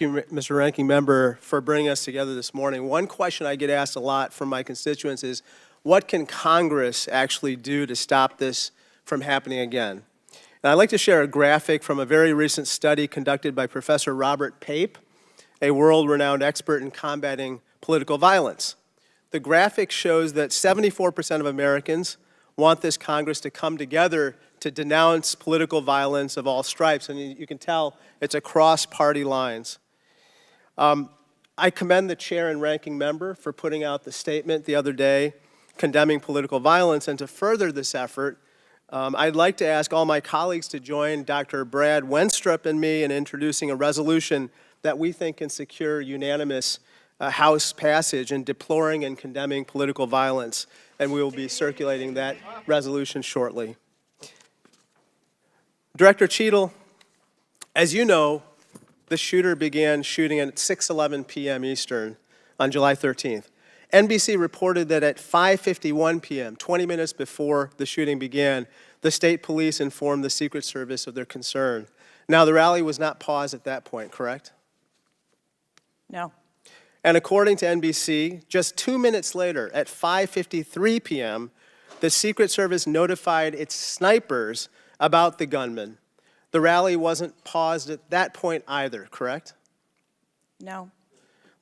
you, Mr. Ranking Member, for bringing us together this morning. One question I get asked a lot from my constituents is, what can Congress actually do to stop this from happening again? And I'd like to share a graphic from a very recent study conducted by Professor Robert Pape, a world-renowned expert in combating political violence. The graphic shows that 74% of Americans want this Congress to come together to denounce political violence of all stripes, and you can tell it's across party lines. I commend the chair and ranking member for putting out the statement the other day condemning political violence, and to further this effort, I'd like to ask all my colleagues to join Dr. Brad Wenstrup and me in introducing a resolution that we think can secure unanimous House passage in deploring and condemning political violence, and we will be circulating that resolution shortly. Director Cheatle, as you know, the shooter began shooting at 6:11 p.m. Eastern on July 13th. NBC reported that at 5:51 p.m., 20 minutes before the shooting began, the state police informed the Secret Service of their concern. Now, the rally was not paused at that point, correct? No. And according to NBC, just 2 minutes later, at 5:53 p.m., the Secret Service notified its snipers about the gunman. The rally wasn't paused at that point either, correct? No.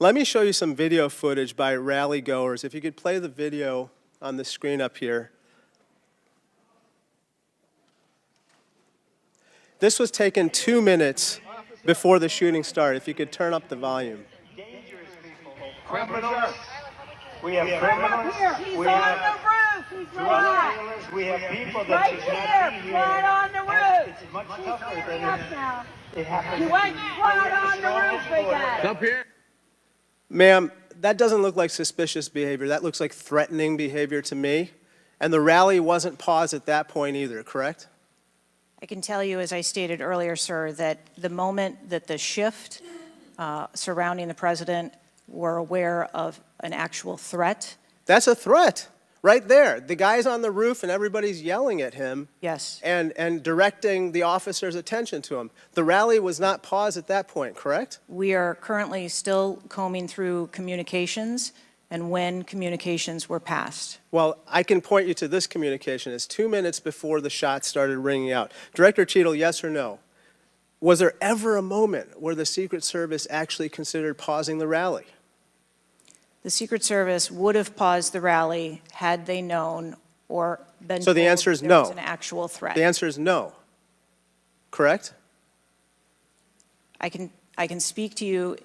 Let me show you some video footage by rally goers. If you could play the video on the screen up here. This was taken 2 minutes before the shooting started. If you could turn up the volume. Criminals. We have criminals. He's on the roof. He's right. We have people that Right should not be here, right on the roof. It's much He's tougher standing than up now. it happens. You went right on the roof, big guy. Up here. Ma'am, that doesn't look like suspicious behavior. That looks like threatening behavior to me. And the rally wasn't paused at that point either, correct? I can tell you, as I stated earlier, sir, that the moment that the shift surrounding the president were aware of an actual threat. That's a threat right there. The guy's on the roof and everybody's yelling at him. Yes. And directing the officer's attention to him. The rally was not paused at that point, correct? We are currently still combing through communications and when communications were passed. Well, I can point you to this communication. It's 2 minutes before the shots started ringing out. Director Cheatle, yes or no? Was there ever a moment where the Secret Service actually considered pausing the rally? The Secret Service would have paused the rally had they known or been So the told answer is there no. was an actual threat. The answer is no, correct? I can speak to you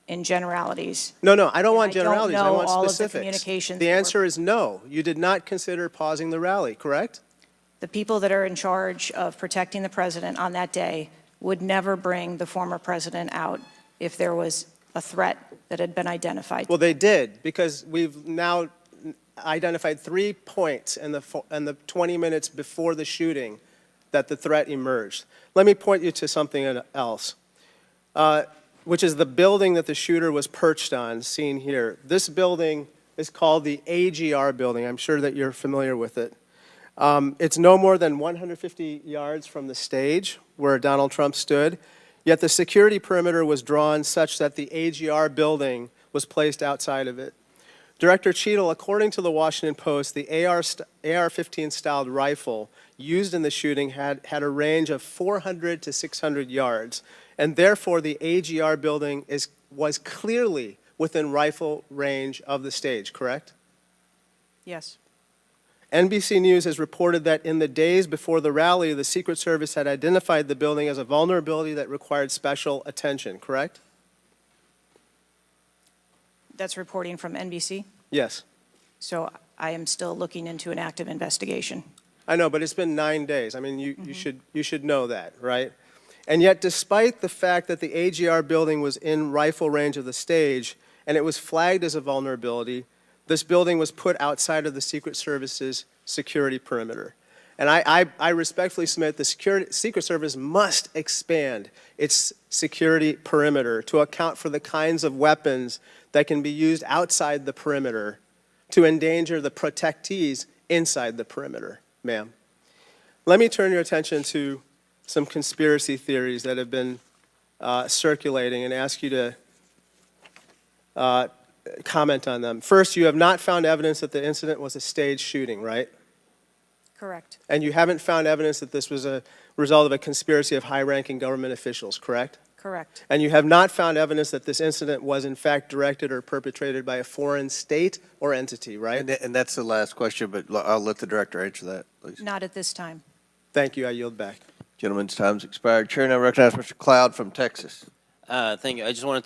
in generalities. No, I don't want I don't generalities. I know want all of the specifics. communications The that were- answer is no. You did not consider pausing the rally, correct? The people that are in charge of protecting the president on that day would never bring the former president out if there was a threat that had been identified. Well, they did, because we've now identified 3 points in the 20 minutes before the shooting that the threat emerged. Let me point you to something else, which is the building that the shooter was perched on, seen here. This building is called the AGR building. I'm sure that you're familiar with it. It's no more than 150 yards from the stage where Donald Trump stood, yet the security perimeter was drawn such that the AGR building was placed outside of it. Director Cheatle, according to the Washington Post, the AR-15 styled rifle used in the shooting had a range of 400 to 600 yards, and therefore the AGR building was clearly within rifle range of the stage, correct? Yes. NBC News has reported that in the days before the rally, the Secret Service had identified the building as a vulnerability that required special attention, correct? That's reporting from NBC? Yes. So I am still looking into an active investigation. I know, but it's been 9 days. I mean, you should know that, right? And yet, despite the fact that the AGR building was in rifle range of the stage and it was flagged as a vulnerability, this building was put outside of the Secret Service's security perimeter. And I respectfully submit the Secret Service must expand its security perimeter to account for the kinds of weapons that can be used outside the perimeter to endanger the protectees inside the perimeter, ma'am. Let me turn your attention to some conspiracy theories that have been circulating and ask you to comment on them. First, you have not found evidence that the incident was a staged shooting, right? Correct. And you haven't found evidence that this was a result of a conspiracy of high-ranking government officials, correct? Correct. And you have not found evidence that this incident was in fact directed or perpetrated by a foreign state or entity, right? And that's the last question, but I'll let the director answer that, please. Not at this time. Thank you. I yield back. Gentleman's time's expired. Chair now recognizes Mr. Cloud from Texas. Thank you. I just wanted